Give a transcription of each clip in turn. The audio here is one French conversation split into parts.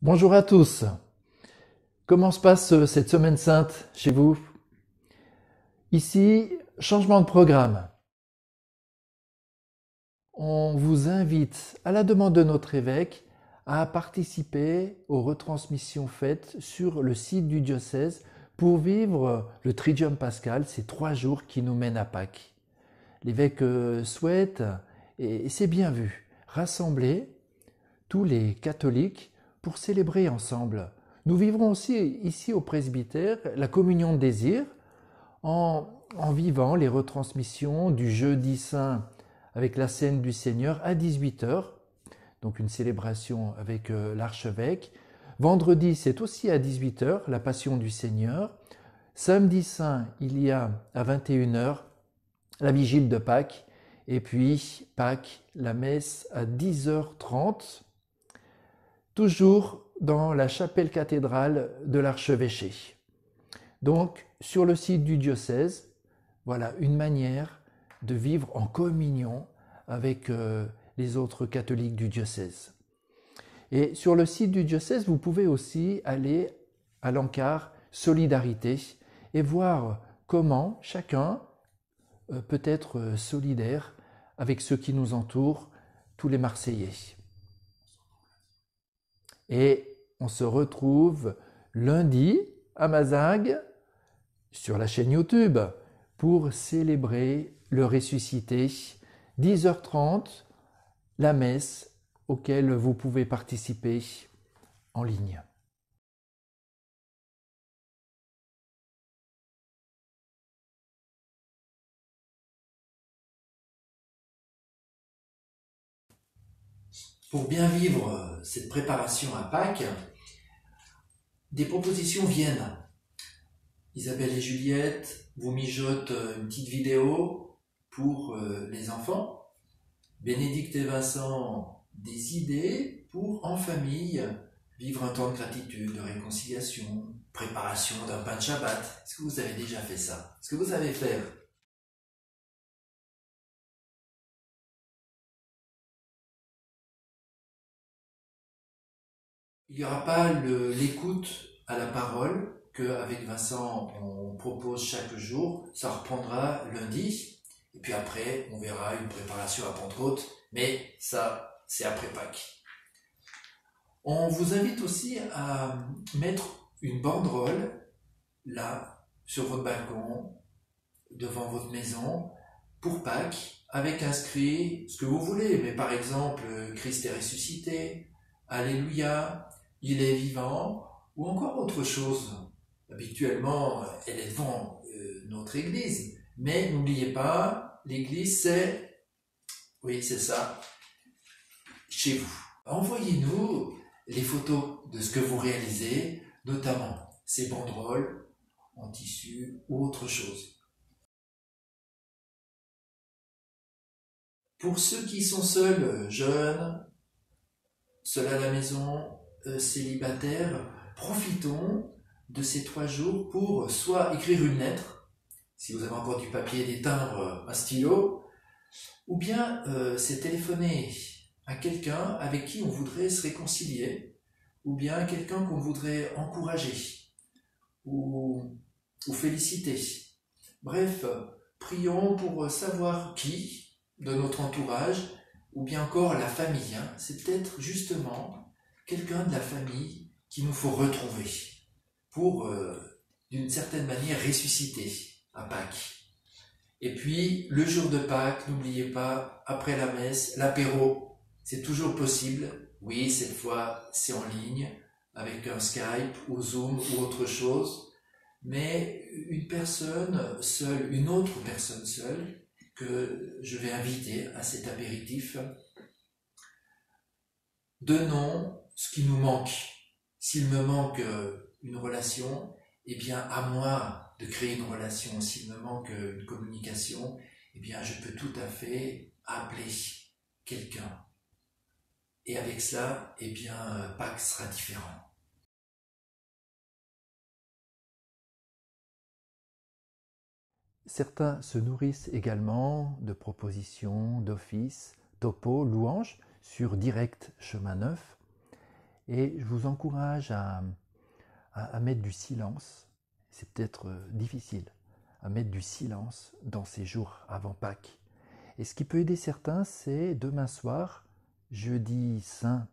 Bonjour à tous. Comment se passe cette semaine sainte chez vous? Ici, changement de programme. On vous invite, à la demande de notre évêque, à participer aux retransmissions faites sur le site du diocèse pour vivre le Triduum Pascal, ces 3 jours qui nous mènent à Pâques. L'évêque souhaite, et c'est bien vu, rassembler tous les catholiques pour célébrer ensemble. Nous vivrons aussi ici au presbytère la communion de désir en vivant les retransmissions du jeudi saint avec la scène du Seigneur à 18h, donc une célébration avec l'archevêque. Vendredi, c'est aussi à 18h, la Passion du Seigneur. Samedi saint, il y a à 21h la vigile de Pâques. Et puis, Pâques, la messe à 10h30, toujours dans la chapelle cathédrale de l'archevêché. Donc, sur le site du diocèse, voilà une manière de vivre en communion avec les autres catholiques du diocèse. Et sur le site du diocèse, vous pouvez aussi aller à l'encart Solidarité et voir comment chacun peut être solidaire avec ceux qui nous entourent, tous les Marseillais. Et on se retrouve lundi à Mazingues sur la chaîne YouTube pour célébrer le ressuscité. 10h30, la messe auquel vous pouvez participer en ligne. Pour bien vivre cette préparation à Pâques, des propositions viennent. Isabelle et Juliette vous mijotent une petite vidéo pour les enfants. Bénédicte et Vincent, des idées pour, en famille, vivre un temps de gratitude, de réconciliation, préparation d'un pain de Shabbat. Est-ce que vous avez déjà fait ça? Est-ce que vous savez faire? Il n'y aura pas l'écoute à la parole qu'avec Vincent on propose chaque jour. Ça reprendra lundi. Et puis après, on verra une préparation à Pentecôte. Mais ça, c'est après Pâques. On vous invite aussi à mettre une banderole là, sur votre balcon, devant votre maison, pour Pâques, avec inscrit ce que vous voulez. Mais par exemple, Christ est ressuscité, Alléluia, il est vivant, ou encore autre chose. Habituellement, elle est devant notre église. Mais n'oubliez pas, l'église c'est, oui c'est ça, chez vous. Envoyez-nous les photos de ce que vous réalisez, notamment ces banderoles en tissu ou autre chose. Pour ceux qui sont seuls, jeunes, seuls à la maison, célibataires, profitons de ces 3 jours pour soit écrire une lettre, si vous avez encore du papier, des timbres, un stylo, ou bien c'est téléphoner à quelqu'un avec qui on voudrait se réconcilier, ou bien quelqu'un qu'on voudrait encourager ou féliciter. Bref, prions pour savoir qui de notre entourage, ou bien encore la famille. C'est peut-être justement quelqu'un de la famille qu'il nous faut retrouver pour, d'une certaine manière, ressusciter à Pâques. Et puis, le jour de Pâques, n'oubliez pas, après la messe, l'apéro, c'est toujours possible. Oui, cette fois, c'est en ligne, avec un Skype ou Zoom ou autre chose. Mais une personne seule, une autre personne seule, que je vais inviter à cet apéritif, donnons ce qui nous manque. S'il me manque une relation, eh bien à moi de créer une relation. S'il me manque une communication, eh bien je peux tout à fait appeler quelqu'un. Et avec cela, eh bien Pâques sera différent. Certains se nourrissent également de propositions, d'offices, topos, louanges sur Direct Chemin Neuf. Et je vous encourage à mettre du silence. C'est peut-être difficile, à mettre du silence dans ces jours avant Pâques. Et ce qui peut aider certains, c'est demain soir, jeudi saint,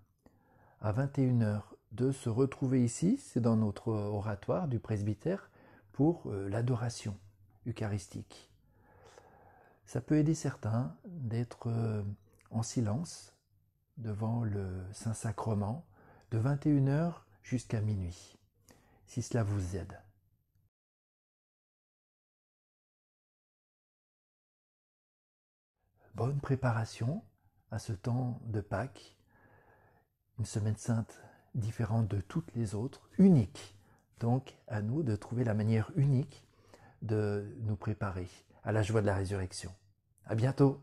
à 21h, de se retrouver ici, c'est dans notre oratoire du presbytère, pour l'adoration eucharistique. Ça peut aider certains d'être en silence devant le Saint-Sacrement de 21h jusqu'à minuit, si cela vous aide. Bonne préparation à ce temps de Pâques, une semaine sainte différente de toutes les autres, unique. Donc à nous de trouver la manière unique de nous préparer à la joie de la résurrection. À bientôt!